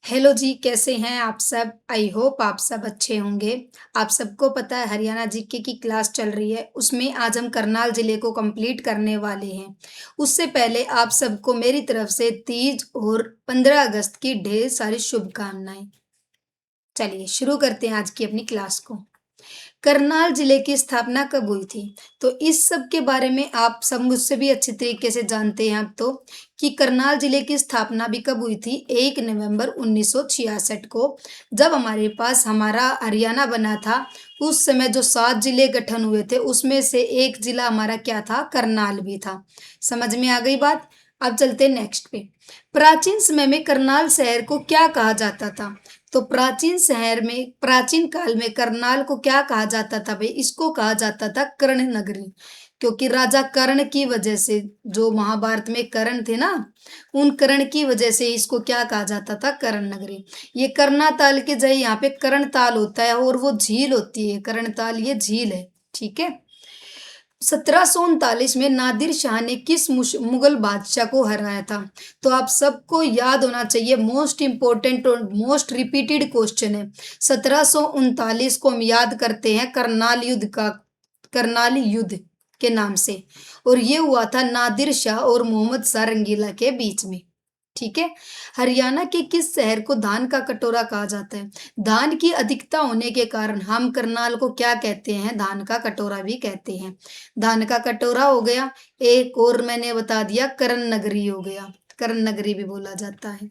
Hello जी, कैसे हैं आप सब? आई होप आप सब अच्छे होंगे। आप सबको पता है हरियाणा जीके की क्लास चल रही है, उसमें आज हम करनाल ज़िले को कंप्लीट करने वाले हैं। उससे पहले आप सबको मेरी तरफ से तीज और 15 अगस्त की ढेर सारी शुभकामनाएँ। चलिए शुरू करते हैं आज की अपनी क्लास को। करनाल जिले की स्थापना कब हुई थी? तो इस सब के बारे में आप सब मुझसे भी अच्छी तरीके से जानते हैं अब तो कि करनाल जिले की स्थापना भी कब हुई थी? 1 नवंबर 1966 को जब हमारे पास हमारा हरियाणा बना था। उस समय जो 7 जिले गठन हुए थे उसमें से एक जिला हमारा क्या था? करनाल भी था। समझ में आ गई बात? अब चलते हैं नेक्स्ट पे। प्राचीन समय में करनाल शहर को क्या कहा जाता था? तो प्राचीन काल में करनाल को क्या कहा जाता था भाई? इसको कहा जाता था कर्ण नगरी, क्योंकि राजा कर्ण की वजह से, जो महाभारत में कर्ण थे ना, उन कर्ण की वजह से इसको क्या कहा जाता था? कर्ण नगरी। ये कर्णाताल के जगह यहाँ पे कर्णताल होता है और वो झील होती है। कर्णताल ये झील है। ठीक है। 1739 में नादिर शाह ने किस मुगल बादशाह को हराया था? तो आप सबको याद होना चाहिए, मोस्ट इंपॉर्टेंट और मोस्ट रिपीटेड क्वेश्चन है। 1739 को हम याद करते हैं करनाल युद्ध के नाम से, और ये हुआ था नादिर शाह और मोहम्मद शाह रंगीला के बीच में। ठीक है। हरियाणा के किस शहर को धान का कटोरा कहा जाता है? धान की अधिकता होने के कारण हम करनाल को क्या कहते हैं? धान का कटोरा भी कहते हैं। धान का कटोरा हो गया। एक और मैंने बता दिया, करण नगरी हो गया। करण नगरी भी बोला जाता है।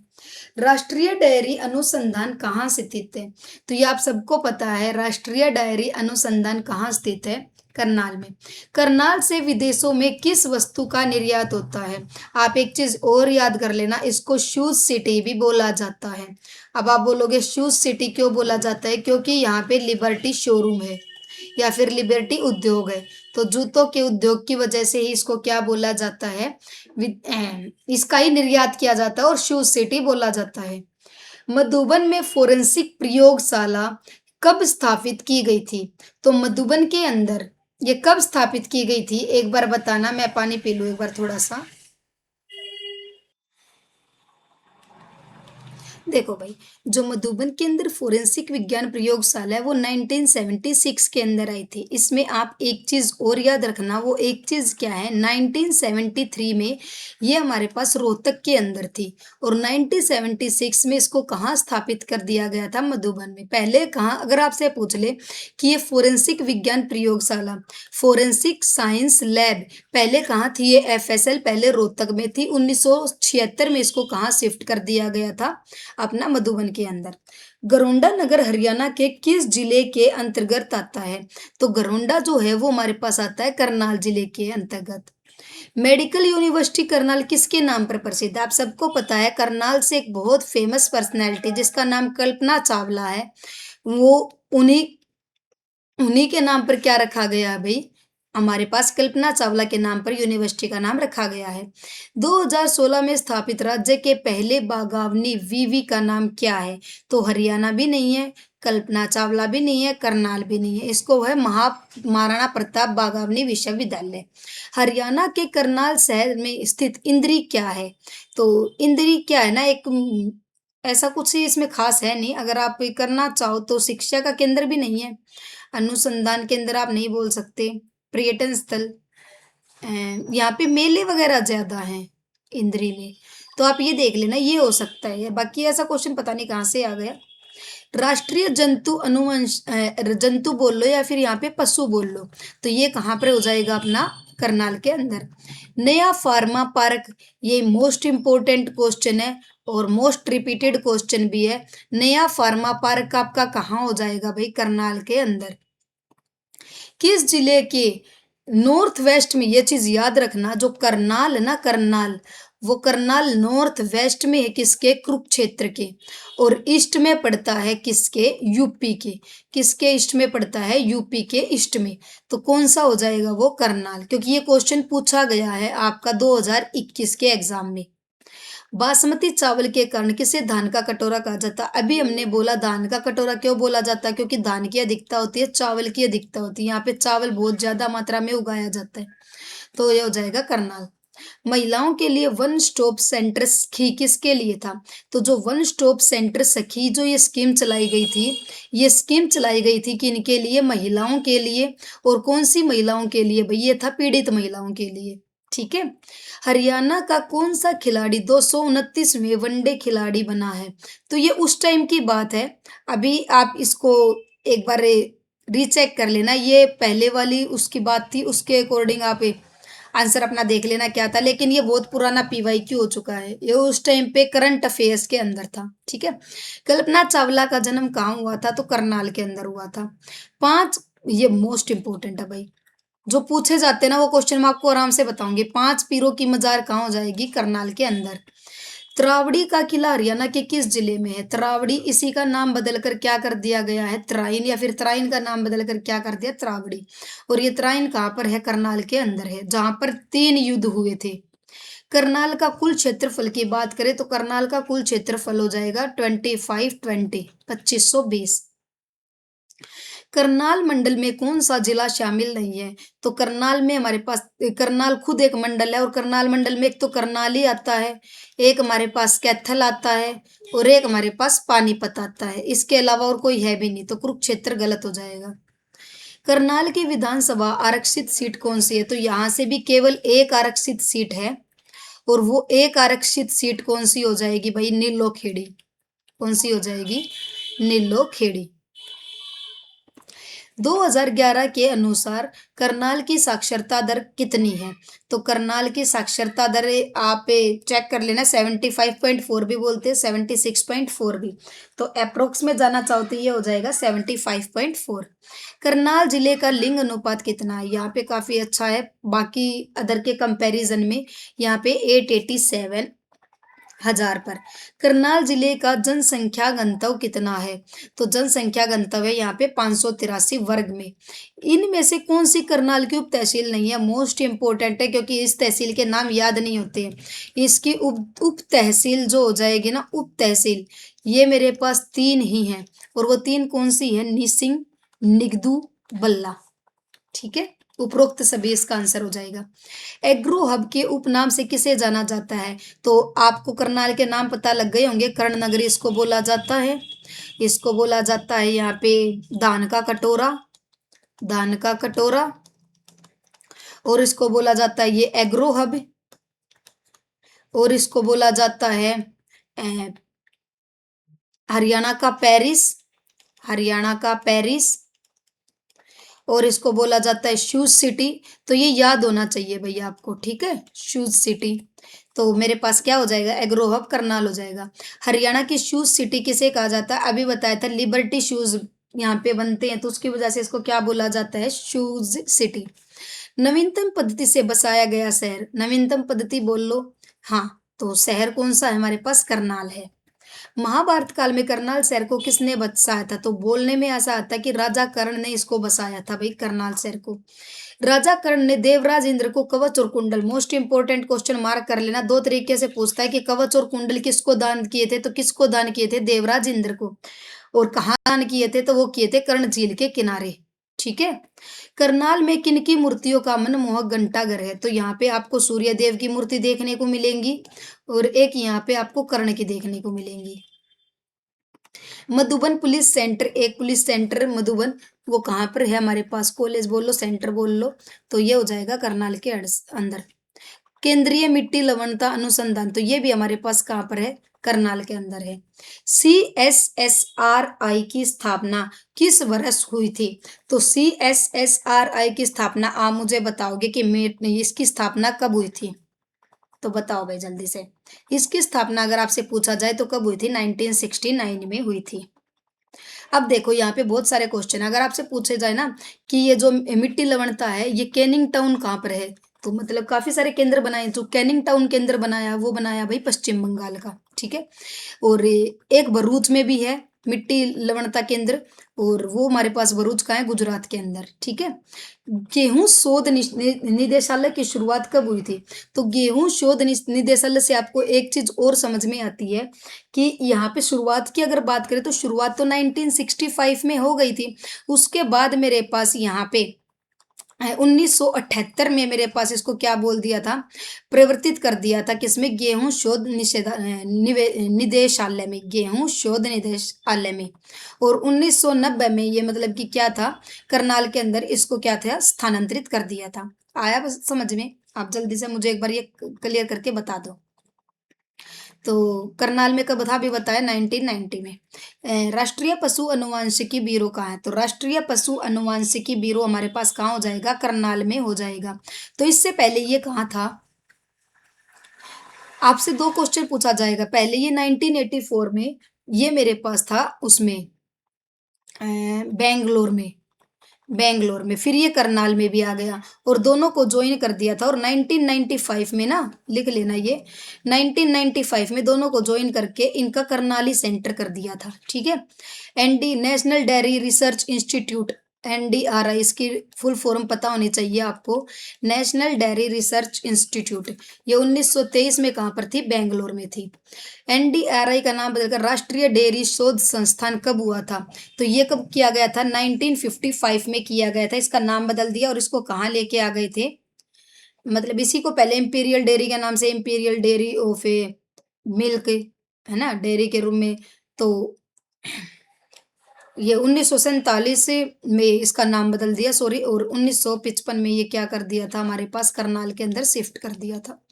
राष्ट्रीय डायरी अनुसंधान कहाँ स्थित है? तो ये आप सबको पता है, राष्ट्रीय डायरी अनुसंधान कहाँ स्थित है? करनाल में। करनाल से विदेशों में किस वस्तु का निर्यात होता है? आप एक चीज और याद कर लेना, इसको शूज सिटी भी बोला जाता है। अब आप बोलोगे शूज सिटी क्यों बोला जाता है? क्योंकि यहाँ पे लिबर्टी शोरूम है या फिर लिबर्टी उद्योग है। तो जूतों के उद्योग की वजह से ही इसको क्या बोला जाता है? इसका ही निर्यात किया जाता है और शूज सिटी बोला जाता है। मधुबन में फोरेंसिक प्रयोगशाला कब स्थापित की गई थी? तो मधुबन के अंदर ये कब स्थापित की गई थी? एक बार बताना। मैं पानी पी लूं एक बार थोड़ा सा। देखो भाई, जो मधुबन के अंदर फोरेंसिक विज्ञान प्रयोगशाला है वो 1976 के अंदर आई थी। इसमें आप एक चीज और याद रखना, वो एक चीज क्या है? 1973 में ये हमारे पास रोहतक के अंदर थी, और 1976 में इसको कहाँ स्थापित कर दिया गया था? मधुबन में। पहले कहाँ, अगर आपसे पूछ ले कि ये फोरेंसिक विज्ञान प्रयोगशाला, फोरेंसिक साइंस लैब पहले कहाँ थी? ये एफएसएल पहले रोहतक में थी। 1976 में इसको कहाँ शिफ्ट कर दिया गया था? अपना मधुबन के अंदर। गरोंडा नगर हरियाणा के किस जिले के अंतर्गत आता है? तो गरोंडा जो है वो हमारे पास आता है करनाल जिले के अंतर्गत। मेडिकल यूनिवर्सिटी करनाल किसके नाम पर प्रसिद्ध है? आप सबको पता है, करनाल से एक बहुत फेमस पर्सनैलिटी जिसका नाम कल्पना चावला है, वो उन्हीं उन्हीं के नाम पर क्या रखा गया है भाई? हमारे पास कल्पना चावला के नाम पर यूनिवर्सिटी का नाम रखा गया है। 2016 में स्थापित राज्य के पहले बागावनी विवि का नाम क्या है? तो हरियाणा भी नहीं है, कल्पना चावला भी नहीं है, करनाल भी नहीं है, इसको है महाराणा प्रताप बागावनी विश्वविद्यालय। हरियाणा के करनाल शहर में स्थित इंद्री क्या है? तो इंद्री क्या है ना, एक ऐसा कुछ ही इसमें खास है नहीं। अगर आप ये करना चाहो तो शिक्षा का केंद्र भी नहीं है, अनुसंधान केंद्र आप नहीं बोल सकते, पर्यटन स्थल, यहाँ पे मेले वगैरह ज्यादा हैं इंद्री में। तो आप ये देख लेना, ये हो सकता है। बाकी ऐसा क्वेश्चन पता नहीं कहाँ से आ गया। राष्ट्रीय जंतु बोल लो या फिर यहाँ पे पशु बोल लो, तो ये कहाँ पर हो जाएगा? अपना करनाल के अंदर। नया फार्मा पार्क, ये मोस्ट इंपोर्टेंट क्वेश्चन है और मोस्ट रिपीटेड क्वेश्चन भी है। नया फार्मा पार्क आपका कहाँ हो जाएगा भाई? करनाल के अंदर। किस जिले के नॉर्थ वेस्ट में, ये चीज याद रखना, जो करनाल है ना, करनाल, वो करनाल नॉर्थ वेस्ट में है किसके? कुरुक्षेत्र के। और ईस्ट में पड़ता है किसके? यूपी के। किसके ईस्ट में पड़ता है? यूपी के ईस्ट में। तो कौन सा हो जाएगा वो? करनाल, क्योंकि ये क्वेश्चन पूछा गया है आपका 2021 के एग्जाम में। बासमती चावल के कारण किसे धान का कटोरा कहा जाता है? अभी हमने बोला धान का कटोरा क्यों बोला जाता है? क्योंकि धान की अधिकता होती है, चावल की अधिकता होती है। यहाँ पे चावल बहुत ज्यादा मात्रा में उगाया जाता है, तो ये हो जाएगा करनाल। महिलाओं के लिए वन स्टॉप सेंटर सखी किसके लिए था? तो जो वन स्टॉप सेंटर सखी जो ये स्कीम चलाई गई थी, ये स्कीम चलाई गई थी किनके लिए? महिलाओं के लिए। और कौन-सी महिलाओं के लिए भई? ये था पीड़ित महिलाओं के लिए, ठीक है? हरियाणा का कौन-सा खिलाड़ी 229वें वनडे खिलाड़ी बना है? तो ये उस टाइम की बात है, अभी आप इसको एक बार रीचेक कर लेना, ये पहले वाली उसकी बात थी, उसके अकॉर्डिंग आप आंसर अपना देख लेना क्या था, लेकिन ये बहुत पुराना पीवाईक्यू हो चुका है। ये उस टाइम पे करंट अफेयर्स के अंदर था, ठीक है? कल्पना चावला का जन्म कहाँ हुआ था? तो करनाल के अंदर हुआ था। 5 ये मोस्ट इम्पोर्टेंट है भाई, जो पूछे जाते हैं ना वो क्वेश्चन मैं आपको आराम से बताऊँगी। 5 पीरों की मज़ार कहाँ हो जाएगी? करनाल के अंदर। त्रावड़ी का किला हरियाणा के किस जिले में है? त्रावड़ी, इसी का नाम बदलकर क्या कर दिया गया है? तराइन, या फिर तराइन का नाम बदलकर क्या कर दिया? त्रावड़ी। और ये तराइन कहाँ पर है? करनाल के अंदर है, जहाँ पर 3 युद्ध हुए थे। करनाल का कुल क्षेत्रफल की बात करें तो करनाल का कुल क्षेत्रफल हो जाएगा 2520 करनाल मंडल में कौन सा जिला शामिल नहीं है? तो करनाल में हमारे पास करनाल खुद एक मंडल है, और करनाल मंडल में एक तो करनाली आता है, एक हमारे पास कैथल आता है, और एक हमारे पास पानीपत आता है। इसके अलावा और कोई है भी नहीं, तो कुरुक्षेत्र गलत हो जाएगा। करनाल की विधानसभा आरक्षित सीट कौन सी है? तो यहाँ से भी केवल एक आरक्षित सीट है, और वो एक आरक्षित सीट कौन सी हो जाएगी भाई? नीलो खेड़ी। कौन सी हो जाएगी? नीलो खेड़ी। 2011 के अनुसार करनाल की साक्षरता दर कितनी है? तो करनाल की साक्षरता दर आप चेक कर लेना, 75.4 भी बोलते हैं, 76.4 भी। तो अप्रोक्स में जाना चाहो तो ये हो जाएगा 75.4। करनाल जिले का लिंग अनुपात कितना है? यहाँ पे काफी अच्छा है, बाकी अदर के कंपैरिजन में यहाँ पे 887 हजार पर। करनाल जिले का जनसंख्या घनत्व कितना है? तो जनसंख्या घनत्व है यहाँ पे 583 वर्ग में। इनमें से कौन सी करनाल की उप तहसील नहीं है? मोस्ट इंपोर्टेंट है, क्योंकि इस तहसील के नाम याद नहीं होते हैं। इसकी उप तहसील जो हो जाएगी ना, उप तहसील, ये मेरे पास 3 ही हैं, और वो 3 कौन सी है? निसिंग, निगदू, बल्ला, ठीक है? उपरोक्त सभी इसका आंसर हो जाएगा। एग्रो हब के उपनाम से किसे जाना जाता है? तो आपको करनाल के नाम पता लग गए होंगे। कर्ण नगरी इसको बोला जाता है, इसको बोला जाता है यहाँ पे धान का कटोरा, धान का कटोरा, और इसको बोला जाता है ये एग्रो हब, और इसको बोला जाता है हरियाणा का पेरिस, हरियाणा का पेरिस, और इसको बोला जाता है शूज सिटी। तो ये याद होना चाहिए भैया आपको, ठीक है? Shoes city. तो मेरे पास क्या हो जाएगा? एग्रो हब करनाल हो जाएगा। हरियाणा की शूज सिटी किसे कहा जाता है? अभी बताया था, लिबर्टी शूज यहाँ पे बनते हैं, तो उसकी वजह से इसको क्या बोला जाता है? Shoes city. नवीनतम पद्धति से बसाया गया शहर, नवीनतम पद्धति बोल लो। हाँ, तो शहर कौन सा है हमारे पास? करनाल है। महाभारत काल में करनाल शहर को किसने बसाया था? तो बोलने में ऐसा आता है कि राजा कर्ण ने इसको बसाया था भाई, करनाल शहर को। राजा कर्ण ने देवराज इंद्र को कवच और कुंडल, मोस्ट इंपोर्टेंट क्वेश्चन मार्क कर लेना, 2 तरीके से पूछता है कि कवच और कुंडल किसको दान किए थे? तो किसको दान किए थे? देवराज इंद्र को। और कहाँ दान किए थे? तो वो किए थे कर्ण झील के किनारे, ठीक है? करनाल में किनकी मूर्तियों का मनमोहक घंटाघर है? तो यहाँ पे आपको सूर्य देव की मूर्ति देखने को मिलेंगी, और एक यहाँ पे आपको कर्ण की देखने को मिलेंगी। मधुबन पुलिस सेंटर, एक पुलिस सेंटर मधुबन, वो कहाँ पर है हमारे पास? कॉलेज बोल लो, सेंटर बोल लो, तो ये हो जाएगा करनाल के अंदर। केंद्रीय मिट्टी लवणता अनुसंधान, तो ये भी हमारे पास कहाँ पर है? करनाल के अंदर है। CSSRI की स्थापना किस वर्ष हुई थी? तो CSSRI की स्थापना आप मुझे बताओगे कि इसकी स्थापना कब हुई थी? तो बताओ भाई जल्दी से। इसकी स्थापना अगर आपसे पूछा जाए तो कब हुई थी? 1969 में हुई थी। अब देखो यहाँ पे बहुत सारे क्वेश्चन है, अगर आपसे पूछे जाए ना कि ये जो मिट्टी लवणता है ये कैनिंग टाउन कहाँ पर है? तो मतलब काफी सारे केंद्र बनाए, जो कैनिंग टाउन केंद्र बनाया वो बनाया भाई पश्चिम बंगाल का, ठीक है? और एक भरूच में भी है मिट्टी लवणता केंद्र, और वो हमारे पास भरूच का है, गुजरात के अंदर, ठीक है? गेहूं शोध निदेशालय की शुरुआत कब हुई थी? तो गेहूं शोध निदेशालय से आपको एक चीज और समझ में आती है कि यहाँ पे शुरुआत की अगर बात करें तो शुरुआत तो 1965 में हो गई थी। उसके बाद मेरे पास यहाँ पे 1978 में मेरे पास इसको क्या बोल दिया था, परिवर्तित कर दिया था किसमें, गेहूं शोध निदेशालय में, गेहूं शोध निदेशालय में। और 1990 में ये मतलब कि क्या था, करनाल के अंदर इसको क्या था, स्थानांतरित कर दिया था। आया बस समझ में? आप जल्दी से मुझे एक बार ये क्लियर करके बता दो। तो करनाल में कब था अभी बताया, 1990 में। राष्ट्रीय पशु अनुवांशिकी ब्यूरो कहाँ है, तो राष्ट्रीय पशु अनुवांशिकी ब्यूरो हमारे पास कहाँ हो जाएगा, करनाल में हो जाएगा। तो इससे पहले ये कहाँ था, आपसे दो क्वेश्चन पूछा जाएगा। पहले ये 1984 में ये मेरे पास था उसमें बेंगलोर में, बेंगलोर में, फिर ये करनाल में भी आ गया और दोनों को ज्वाइन कर दिया था। और 1995 में ना, लिख लेना ये, 1995 में दोनों को ज्वाइन करके इनका करनाली सेंटर कर दिया था। ठीक है, ND national dairy research institute, NDRI, इसकी फुल फॉर्म पता होनी चाहिए आपको, नेशनल डेयरी रिसर्च इंस्टीट्यूट। ये 1923 में कहाँ पर थी, बेंगलोर में थी। एनडीआरआई का नाम बदलकर राष्ट्रीय डेयरी शोध संस्थान कब हुआ था, तो ये कब किया गया था, 1955 में किया गया था। इसका नाम बदल दिया और इसको कहाँ लेके आ गए थे, मतलब इसी को पहले इंपीरियल डेयरी के नाम से, imperial dairy of A milk, है ना, डेयरी के रूप में। तो ये 1947 में इसका नाम बदल दिया, सॉरी, और 1955 में ये क्या कर दिया था, हमारे पास करनाल के अंदर शिफ्ट कर दिया था।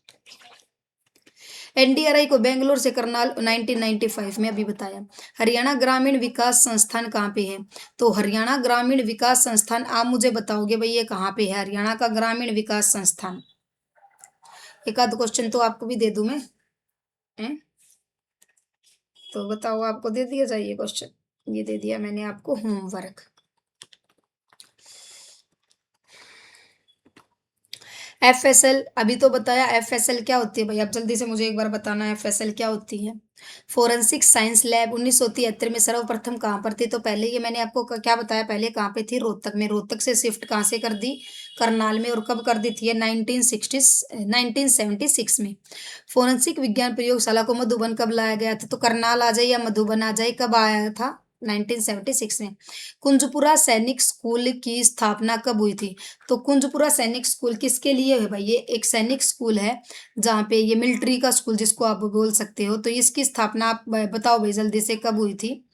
एनडीआरआई को बेंगलोर से करनाल 1995 में अभी बताया। हरियाणा ग्रामीण विकास संस्थान कहाँ पे है, तो हरियाणा ग्रामीण विकास संस्थान आप मुझे बताओगे भाई ये कहाँ पे है, हरियाणा का ग्रामीण विकास संस्थान। एक आध क्वेश्चन तो आपको भी दे दूं मैं, हैं? तो बताओ, आपको दे दिया जाए ये क्वेश्चन, ये दे दिया मैंने आपको होमवर्क। एफएसएल अभी तो बताया, एफएसएल क्या होती है भाई, आप जल्दी से मुझे एक बार बताना एफएसएल क्या होती है। फोरेंसिक साइंस लैब 1973 में सर्वप्रथम कहाँ पर थी, तो पहले ये मैंने आपको क्या बताया, पहले कहाँ पे थी, रोहतक में। रोहतक से शिफ्ट कहाँ से कर दी, करनाल में। और कब कर दी थी, 1976 में। फोरेंसिक विज्ञान प्रयोगशाला को मधुबन कब लाया गया था, तो करनाल आ जाए या मधुबन आ जाए, कब आया था, 1976 में। कुंजपुरा सैनिक स्कूल की स्थापना कब हुई थी, तो कुंजपुरा सैनिक स्कूल किसके लिए है भाई, ये एक सैनिक स्कूल है जहाँ पे ये मिलिट्री का स्कूल जिसको आप बोल सकते हो। तो इसकी स्थापना आप बताओ भाई जल्दी से कब हुई थी।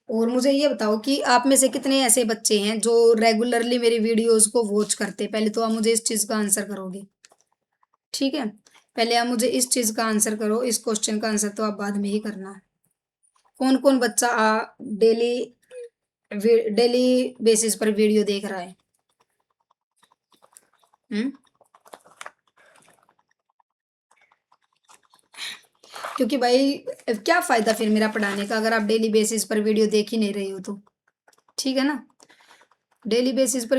और मुझे ये बताओ कि आप में से कितने ऐसे बच्चे हैं जो रेगुलरली मेरी वीडियोस को वॉच करते हैं। पहले तो आप मुझे इस चीज़ का आंसर करोगे, ठीक है, पहले आप मुझे इस चीज़ का आंसर करो, इस क्वेश्चन का आंसर तो आप बाद में ही करना। कौन कौन बच्चा डेली डेली बेसिस पर वीडियो देख रहा है, हम्म? क्योंकि भाई क्या फायदा फिर मेरा पढ़ाने का अगर आप डेली बेसिस पर वीडियो देख ही नहीं रहे हो तो, ठीक है ना, डेली बेसिस पर।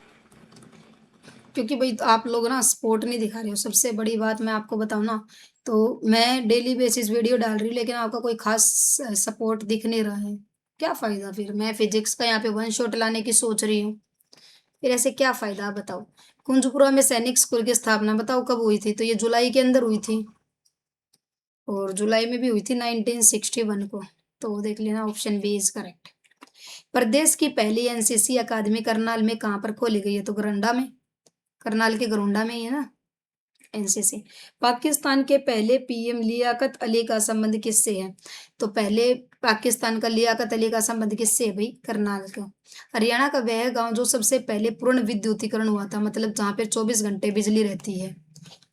क्योंकि भाई तो आप लोग ना सपोर्ट नहीं दिखा रहे हो, सबसे बड़ी बात मैं आपको बताऊं ना, तो मैं डेली बेसिस वीडियो डाल रही हूँ लेकिन आपका कोई खास सपोर्ट दिख नहीं रहा है। क्या फायदा फिर, मैं फिजिक्स का यहाँ पे वन शॉट लाने की सोच रही हूँ, फिर ऐसे क्या फायदा, आप बताओ। कुंजपुरा में सैनिक स्कूल की स्थापना बताओ कब हुई थी, तो ये जुलाई के अंदर हुई थी, और जुलाई में भी हुई थी 1961 को। तो देख लेना, ऑप्शन बी इज करेक्ट। प्रदेश की पहली एनसीसी अकादमी करनाल में कहाँ पर खोली गई है, तो गरंडा में, करनाल के गरुंडा में ही है ना एनसीसी। पाकिस्तान के पहले पीएम लियाकत अली का संबंध किससे है, तो पहले पाकिस्तान का लियाकत अली का संबंध किससे है भाई, करनाल का। हरियाणा का वह गांव जो सबसे पहले पूर्ण विद्युतीकरण हुआ था, मतलब जहाँ पे 24 घंटे बिजली रहती है,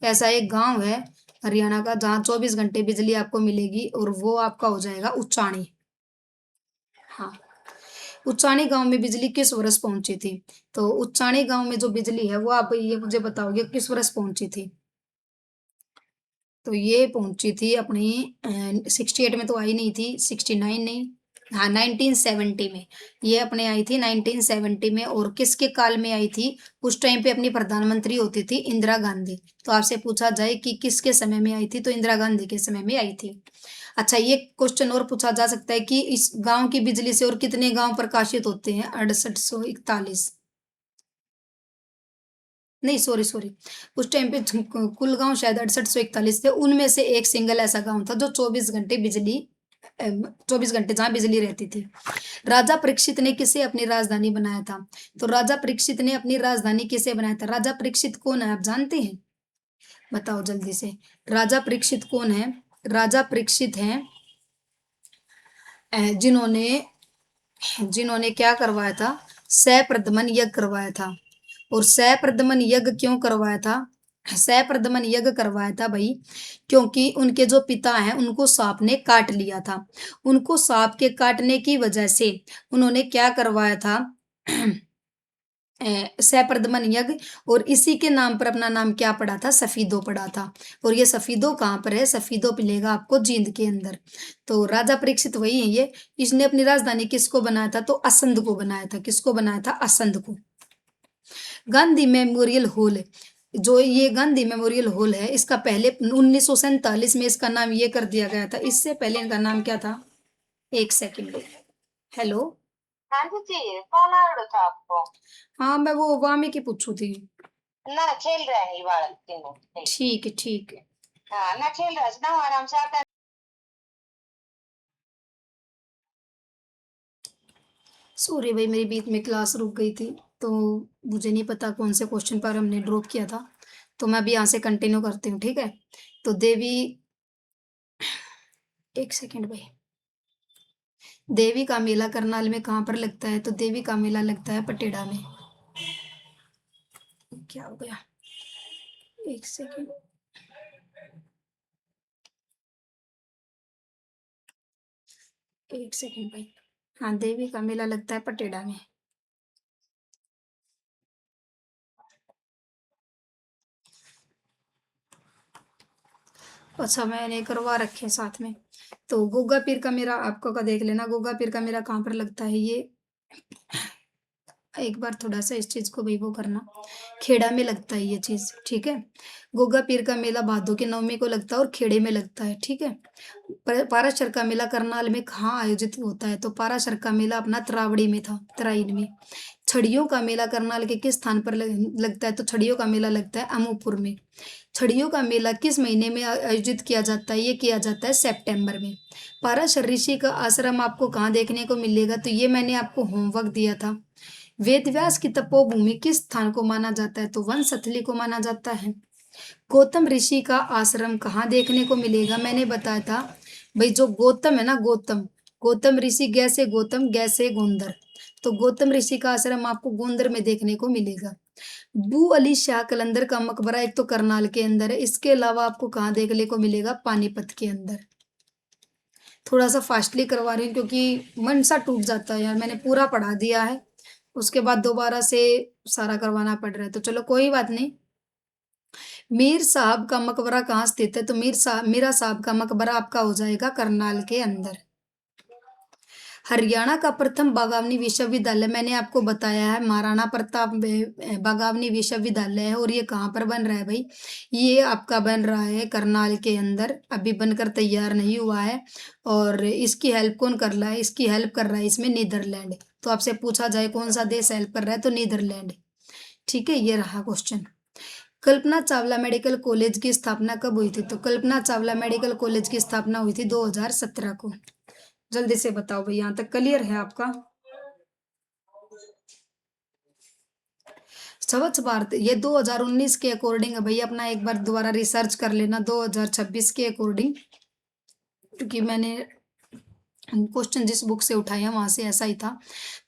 ऐसा एक गांव है हरियाणा का जहाँ 24 घंटे बिजली आपको मिलेगी, और वो आपका हो जाएगा उच्चाणी। हाँ, उच्चाणी गांव में बिजली किस वर्ष पहुंची थी, तो उच्चाणी गांव में जो बिजली है वो आप ये मुझे बताओगे किस वर्ष पहुंची थी, तो ये पहुंची थी अपनी 68 में तो आई नहीं थी, 69 नहीं, हाँ 1970 में ये अपने आई थी 1970 में। और किसके काल में आई थी, उस टाइम पे अपनी प्रधानमंत्री होती थी इंदिरा गांधी। तो आपसे पूछा जाए कि किसके समय में आई थी, तो इंदिरा गांधी के समय में आई थी। अच्छा, ये क्वेश्चन और पूछा जा सकता है कि इस गांव की बिजली से और कितने गांव प्रकाशित होते हैं, 6841, नहीं सॉरी सॉरी, उस टाइम पे कुल गांव शायद 6841 थे, उनमें से एक सिंगल ऐसा गांव था जो 24 घंटे बिजली 24 घंटे जहाँ बिजली रहती थी। राजा परीक्षित ने किसे अपनी राजधानी बनाया था? तो राजा परीक्षित ने अपनी राजधानी किसे बनाया था? राजा परीक्षित कौन है, आप जानते हैं? बताओ जल्दी से। राजा परीक्षित कौन है? राजा परीक्षित हैं जिन्होंने जिन्होंने क्या करवाया था? सप्रदमन यज्ञ करवाया था। और सप्रदमन यज्ञ क्यों करवाया था? सप्रदमन यज्ञ करवाया था भाई, क्योंकि उनके जो पिता हैं उनको सांप ने काट लिया था। उनको सांप के काटने की वजह से उन्होंने क्या करवाया था? सप्रदमन यज्ञ। और इसी के नाम पर अपना नाम क्या पड़ा था? सफीदो पड़ा था। और ये सफीदो कहाँ पर है? सफीदो मिलेगा आपको जींद के अंदर। तो राजा परीक्षित वही है ये। इसने अपनी राजधानी किसको बनाया था? तो असंध को बनाया था। किसको बनाया था? असंध को। गांधी मेमोरियल हॉल, जो ये गांधी मेमोरियल हॉल है, इसका पहले 1947 में इसका नाम ये कर दिया गया था। इससे पहले इनका नाम क्या था? एक सेकंड। हेलो। हाँ जी, कौन आ रहा था आपको? हाँ, मैं वो वामी की पूछू थी। ना खेल रहा है ये बालक तीनों। ठीक है, ठीक है। हाँ ना खेल रहा है ना, आराम से आता है। सॉरी भाई, मेरी बीच में क्लास रुक गई थी, तो मुझे नहीं पता कौन से क्वेश्चन पर हमने ड्रॉप किया था। तो मैं अभी यहाँ से कंटिन्यू करती हूँ, ठीक है? तो देवी, एक सेकंड भाई। देवी का मेला करनाल में कहाँ पर लगता है? तो देवी का मेला लगता है पटेड़ा में। क्या हो गया? एक सेकंड। एक सेकंड भाई। हाँ, देवी का मेला लगता है पटेड़ा में। अच्छा, मैंने करवा रखे हैं साथ में। तो गोगा पीर का मेरा आपको का देख लेना। गोगा पीर का मेरा कहाँ पर लगता है? ये एक बार थोड़ा सा इस चीज को भी वो करना। खेड़ा में लगता है ये चीज, ठीक है? गोगा पीर का मेला भादों के नवमी को लगता है और खेड़े में लगता है, ठीक है? पाराशर का मेला करनाल में कहाँ आयोजित होता है? तो पाराशर का मेला अपना तरावड़ी में था, तराइन में। छड़ियों का मेला करनाल के किस स्थान पर लगता है? तो छड़ियों का मेला लगता है अमूपुर में। छड़ियों का मेला किस महीने में आयोजित किया जाता है? ये किया जाता है सितंबर में। पाराशर ऋषि का आश्रम आपको कहाँ देखने को मिलेगा? तो ये मैंने आपको होमवर्क दिया था। वेदव्यास की तपोभूमि किस स्थान को माना जाता है? तो वनस्थली को माना जाता है। गौतम ऋषि का आश्रम कहाँ देखने को मिलेगा? मैंने बताया था भाई, जो गौतम है ना, गौतम, गौतम ऋषि गैसे गौतम गैसे गोंदर। तो गौतम ऋषि का आश्रम आपको गोंदर में देखने को मिलेगा। बू अली शाह कलंदर का मकबरा एक तो करनाल के अंदर है, इसके अलावा आपको कहाँ देखने को मिलेगा? पानीपत के अंदर। थोड़ा सा फास्टली करवा रही हूँ क्योंकि मन सा टूट जाता है यार, मैंने पूरा पढ़ा दिया है, उसके बाद दोबारा से सारा करवाना पड़ रहा है। तो चलो कोई बात नहीं। मीर साहब का मकबरा कहाँ स्थित है? तो मीरा साहब का मकबरा आपका हो जाएगा करनाल के अंदर। हरियाणा का प्रथम बागावनी विश्वविद्यालय मैंने आपको बताया है, महाराणा प्रताप बागावनी विश्वविद्यालय है। और ये कहाँ पर बन रहा है भाई? ये आपका बन रहा है करनाल के अंदर, अभी बनकर तैयार नहीं हुआ है। और इसकी हेल्प कौन कर रहा है? इसकी हेल्प कर रहा है इसमें नीदरलैंड। तो आपसे पूछा जाए कौन सा देश हेल्प कर रहा है, तो नीदरलैंड। ठीक है, ये रहा question. Kalpana Chawla medical college की स्थापना कब हुई थी? तो कल्पना चावला मेडिकल कॉलेज की स्थापना हुई थी 2017 को। जल्दी से बताओ भाई, यहाँ तक क्लियर है आपका? स्वच्छ भारत ये 2019 के अकॉर्डिंग है भाई, अपना एक बार दोबारा रिसर्च कर लेना 2026 के अकॉर्डिंग, क्योंकि मैंने क्वेश्चन जिस बुक से उठाया वहां से ऐसा ही था।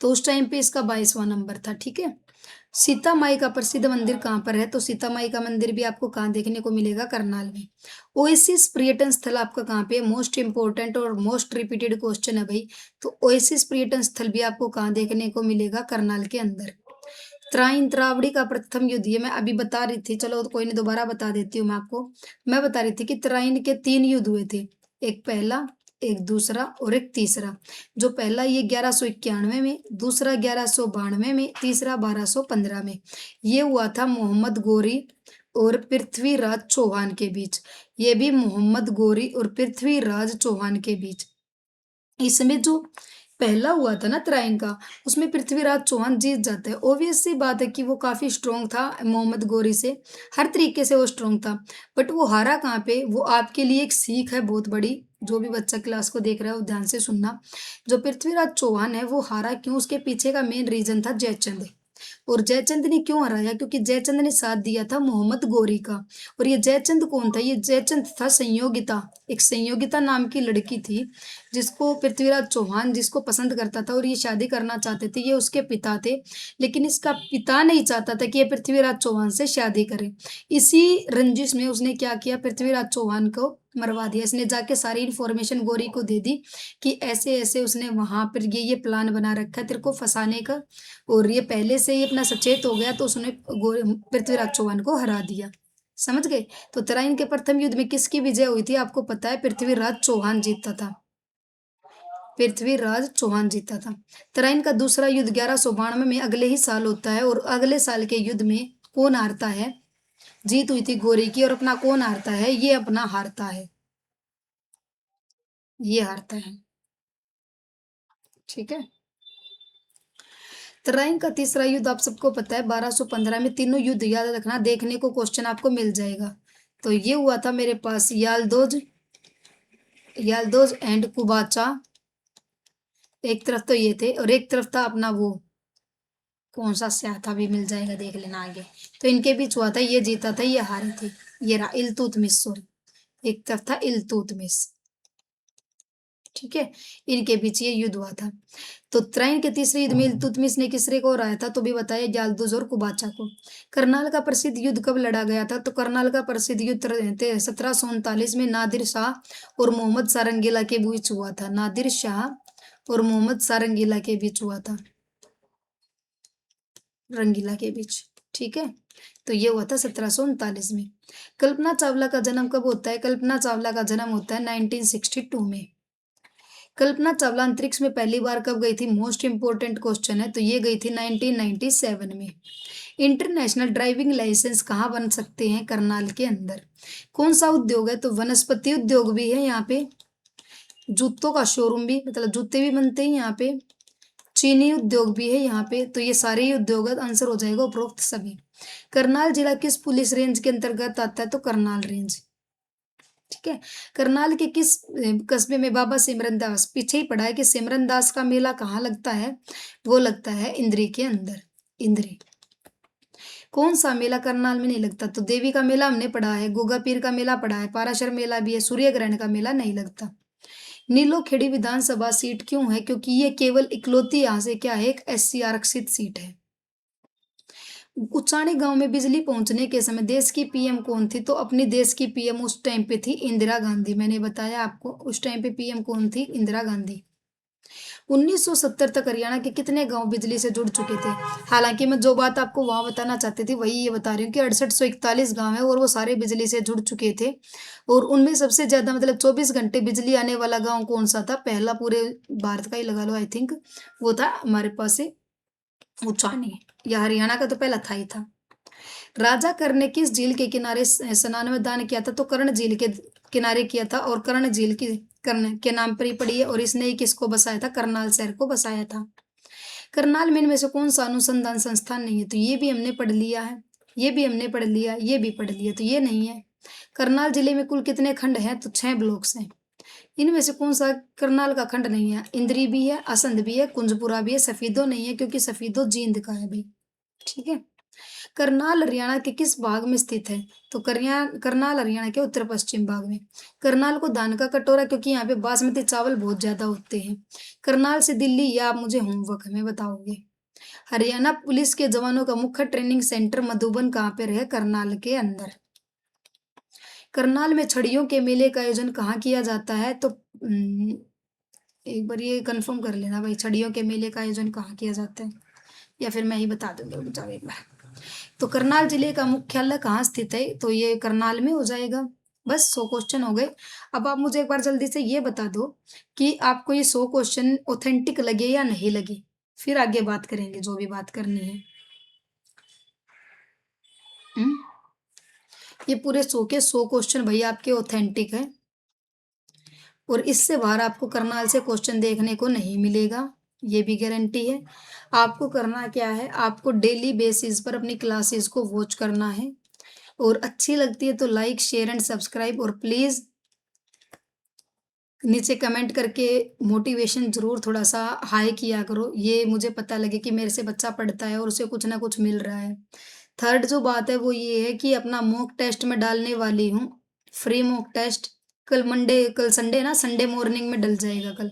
तो उस टाइम पे इसका 22वां नंबर था, ठीक है? सीता माई का प्रसिद्ध मंदिर कहाँ पर है? तो सीता माई का मंदिर भी आपको कहाँ देखने को मिलेगा? करनाल में। ओएसिस पर्यटन स्थल आपका कहाँ पे? मोस्ट इंपोर्टेंट और मोस्ट रिपीटेड क्वेश्चन है भाई। तो ओएसिस पर्यटन स्थल भी आपको कहाँ देखने को मिलेगा? करनाल के अंदर। त्राइन त्रावड़ी का प्रथम युद्ध, ये मैं अभी बता रही थी, चलो कोई नहीं, दोबारा बता देती हूँ मैं आपको। मैं बता रही थी कि त्राइन के 3 युद्ध हुए थे, एक पहला, एक दूसरा और एक तीसरा। जो पहला ये 1191 में, दूसरा 1192 में, तीसरा 1215 में। ये हुआ था मोहम्मद गोरी और पृथ्वीराज चौहान के बीच। ये भी मोहम्मद गोरी और पृथ्वीराज चौहान के बीच। इसमें जो पहला हुआ था ना तराइन का, उसमें पृथ्वीराज चौहान जीत जाता है। ऑब्वियस सी बात है कि वो काफ़ी स्ट्रॉन्ग था मोहम्मद गौरी से, हर तरीके से वो स्ट्रॉन्ग था। बट वो हारा कहाँ पे? वो आपके लिए एक सीख है बहुत बड़ी, जो भी बच्चा क्लास को देख रहा है वो ध्यान से सुनना। जो पृथ्वीराज चौहान है वो हारा क्यों? उसके पीछे का मेन रीज़न था जयचंद। और जयचंद ने क्यों हराया? क्योंकि जयचंद ने साथ दिया था मोहम्मद गौरी का। और ये जयचंद कौन था? ये जयचंद था संयोगिता, एक संयोगिता नाम की लड़की थी जिसको पृथ्वीराज चौहान जिसको पसंद करता था और ये शादी करना चाहते थे। ये उसके पिता थे, लेकिन इसका पिता नहीं चाहता था कि ये पृथ्वीराज चौहान से शादी करे। इसी रंजिश में उसने क्या किया? पृथ्वीराज चौहान को मरवा दिया। इसने जाके सारी इन्फॉर्मेशन गौरी को दे दी कि ऐसे-ऐसे उसने वहाँ पर ये प्लान बना रखा है तेरे को फँसाने का। और ये पहले से ही अपना सचेत हो गया तो उसने पृथ्वीराज चौहान को हरा दिया। समझ गए? तो तराइन के प्रथम युद्ध में किसकी विजय हुई थी? आपको पता है, पृथ्वीराज चौहान जीता था। पृथ्वीराज चौहान जीता था। तराइन का दूसरा युद्ध 1192 में अगले ही साल होता है और अगले साल के युद्ध में कौन हारता है? जीत हुई थी गोरी की और अपना कौन हारता है? ये अपना हारता है। ये हारता है। ठीक है? तराइन का तीसरा युद्ध आप सबको पता है 1215 में। तीनों युद्ध याद रखना, देखने को क्वेश्चन आपको मिल जाएगा। तो ये हुआ था मेरे पास याल्दोज एंड कुबाचा। एक तरफ तो ये थे और एक तरफ था अपना वो कौन सा स्याह था, भी मिल जाएगा, देख लेना आगे। तो इनके बीच हुआ था, ये जीता था ये हारी थी। ये रहा इल्तुतमिश, सॉरी, एक तरफ था इल्तुतमिश। ठीक है, इनके बीच ये युद्ध हुआ था। तो तराइन के तीसरे युद्ध में इल्तुतमिश ने किसरे को हराया था? तो भी बताया याल्दुज और कुबाचा को। करनाल का प्रसिद्ध युद्ध कब लड़ा गया था? तो करनाल का प्रसिद्ध युद्ध 1739 में नादिर शाह और मोहम्मद सारंगीला के बीच हुआ था। नादिर शाह और मोहम्मद सारंगीला के बीच हुआ था, रंगीला के बीच। ठीक है, तो ये हुआ था 1739 में। कल्पना चावला का जन्म कब होता है? कल्पना चावला का जन्म होता है 1962 में। कल्पना चावला अंतरिक्ष में पहली बार कब गई थी? मोस्ट इंपोर्टेंट क्वेश्चन है। तो ये गई थी 1997 में। इंटरनेशनल ड्राइविंग लाइसेंस कहाँ बन सकते हैं? करनाल के अंदर। कौन सा उद्योग है? तो वनस्पति उद्योग भी है यहाँ पे, जूतों का शोरूम भी, मतलब जूते भी बनते हैं यहाँ पे, चीनी उद्योग भी है यहाँ पे। तो ये सारे ही उद्योग है, आंसर हो जाएगा उपरोक्त सभी। करनाल जिला किस पुलिस रेंज के अंतर्गत आता है? तो करनाल रेंज। ठीक है, करनाल के किस कस्बे में बाबा सिमरन दास, पीछे ही पढ़ा है कि सिमरन दास का मेला कहाँ लगता है? वो लगता है इंद्री के अंदर, इंद्री। कौन सा मेला करनाल में नहीं लगता? तो देवी का मेला हमने पढ़ा है, गोगा पीर का मेला पढ़ा है, पाराशर मेला भी है, सूर्य ग्रहण का मेला नहीं लगता। नीलोखेड़ी विधानसभा सीट क्यों है? क्योंकि ये केवल इकलौती यहाँ से क्या है, एक एससी आरक्षित सीट है। उचानी गांव में बिजली पहुंचने के समय देश की पीएम कौन थी? तो अपनी देश की पीएम उस टाइम पे थी इंदिरा गांधी। मैंने बताया आपको उस टाइम पे पीएम कौन थी? इंदिरा गांधी। 1970 तक हरियाणा के कितने गांव बिजली से जुड़ चुके थे? हालांकि मैं जो बात आपको वहां बताना चाहती थी वही ये बता रही हूँ कि 6841 गांव है और वो सारे बिजली से जुड़ चुके थे। और उनमें सबसे ज्यादा मतलब 24 घंटे बिजली आने वाला गांव कौन सा था? पहला पूरे भारत का ही लगा लो, आई थिंक वो था हमारे पास से उचानी, या हरियाणा का तो पहला था ही था। राजा कर्ण ने किस झील के किनारे स्नान में दान किया था? तो कर्ण झील के किनारे किया था और कर्ण झील की कर्ण के नाम पर ही पड़ी है और इसने ही किसको बसाया था? करनाल शहर को बसाया था। करनाल में इनमें से कौन सा अनुसंधान संस्थान नहीं है? तो ये भी हमने पढ़ लिया है, ये भी हमने पढ़ लिया, ये भी पढ़ लिया, तो ये नहीं है। करनाल जिले में कुल कितने खंड हैं? तो 6 ब्लॉक्स हैं। इनमें से कौन सा करनाल का खंड नहीं है? इंद्री भी है, असंध भी है, कुंजपुरा भी है, सफीदो नहीं है क्योंकि सफीदो जींद का है भाई। ठीक है, करनाल हरियाणा के किस भाग में स्थित है? तो करनाल हरियाणा के उत्तर पश्चिम भाग में। करनाल को धान का कटोरा क्योंकि यहाँ पे बासमती चावल बहुत ज्यादा होते हैं। करनाल से दिल्ली, ये आप मुझे होमवर्क में बताओगे। हरियाणा पुलिस के जवानों का मुख्य ट्रेनिंग सेंटर मधुबन कहाँ पे है? करनाल के अंदर। करनाल में छड़ियों के मेले का आयोजन कहाँ किया जाता है? तो एक बार ये कंफर्म कर लेना भाई, छड़ियों के मेले का आयोजन कहाँ किया जाता है, या फिर मैं ही बता दूंगी, रुक जाओ एक बार। तो करनाल जिले का मुख्यालय कहाँ स्थित है? तो ये करनाल में हो जाएगा। बस 100 क्वेश्चन हो गए। अब आप मुझे एक बार जल्दी से ये बता दो कि आपको ये 100 क्वेश्चन ऑथेंटिक लगे या नहीं लगे, फिर आगे बात करेंगे जो भी बात करनी है। हम्म, ये पूरे 100 के 100 क्वेश्चन भैया आपके ऑथेंटिक है। और इससे बाहर आपको करनाल से क्वेश्चन देखने को नहीं मिलेगा, ये भी गारंटी है। आपको करना क्या है, आपको डेली बेसिस पर अपनी क्लासेस को वॉच करना है और अच्छी लगती है तो लाइक, शेयर एंड सब्सक्राइब और प्लीज़ नीचे कमेंट करके मोटिवेशन ज़रूर थोड़ा-सा हाई किया करो। ये मुझे पता लगे कि मेरे से बच्चा पढ़ता है और उसे कुछ ना कुछ मिल रहा है। थर्ड जो बात है वो ये है कि अपना मॉक टेस्ट मैं डालने वाली हूँ, फ्री मॉक टेस्ट। कल संडे है ना, संडे मॉर्निंग में डल जाएगा कल।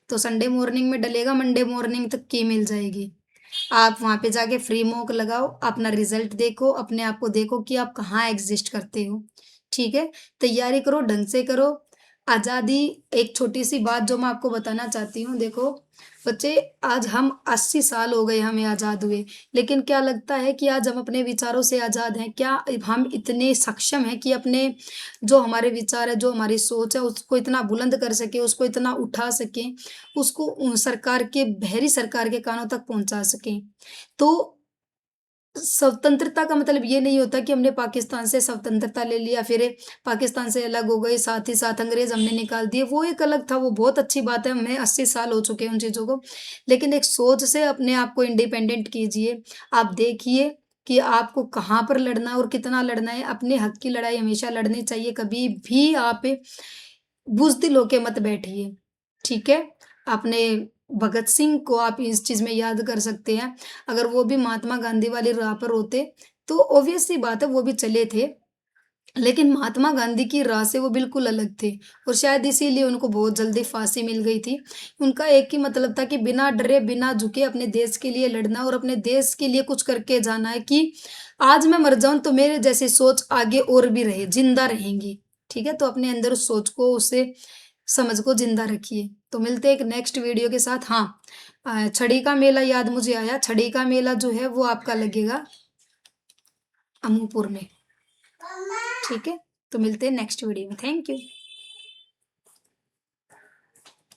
तो संडे मॉर्निंग में डलेगा, मंडे मॉर्निंग तक की मिल जाएगी। आप वहाँ पे जाके फ्री मॉक लगाओ, अपना रिज़ल्ट देखो, अपने आप को देखो कि आप कहाँ एग्ज़िस्ट करते हो, ठीक है? तैयारी करो, ढंग से करो। आज़ादी एक छोटी-सी बात जो मैं आपको बताना चाहती हूँ, देखो बच्चे, आज हम 80 साल हो गए हमें आज़ाद हुए, लेकिन क्या लगता है कि आज हम अपने विचारों से आज़ाद हैं? क्या हम इतने सक्षम हैं कि अपने जो हमारे विचार है, जो हमारी सोच है, उसको इतना बुलंद कर सकें, उसको इतना उठा सकें, उसको सरकार के बहरी सरकार के कानों तक पहुँचा सकें? तो स्वतंत्रता का मतलब ये नहीं होता कि हमने पाकिस्तान से स्वतंत्रता ले लिया, फिर पाकिस्तान से अलग हो गए, साथ ही साथ अंग्रेज़ हमने निकाल दिए, वो एक अलग था, वो बहुत अच्छी बात है, हमें 80 साल हो चुके हैं उन चीज़ों को। लेकिन एक सोच से अपने आप को इंडिपेंडेंट कीजिए। आप देखिए कि आपको कहाँ पर लड़ना है और कितना लड़ना है, अपने हक की लड़ाई हमेशा लड़नी चाहिए, कभी भी आप बुज़दिल होके मत बैठिए, ठीक है? आपने भगत सिंह को आप इस चीज़ में याद कर सकते हैं। अगर वो भी महात्मा गांधी वाली राह पर होते, तो ऑब्वियस सी बात है वो भी चले थे। लेकिन महात्मा गांधी की राह से वो बिल्कुल अलग थे और शायद इसीलिए उनको बहुत जल्दी फांसी मिल गई थी। उनका एक ही मतलब था कि बिना डरे, बिना झुके अपने देश के लिए लड़ना और अपने देश के लिए कुछ करके जाना है कि आज मैं मर जाऊँ तो मेरे जैसी सोच आगे और भी रहे, ज़िंदा रहेंगी। ठीक है? तो अपने अंदर उस सोच को, उसे समझ को ज़िंदा रखिए। तो मिलते हैं एक नेक्स्ट वीडियो के साथ। हाँ, छड़ी का मेला याद मुझे आया, छड़ी का मेला जो है वो आपका लगेगा अमूपुर में। ठीक है? तो मिलते हैं नेक्स्ट वीडियो में। Thank you.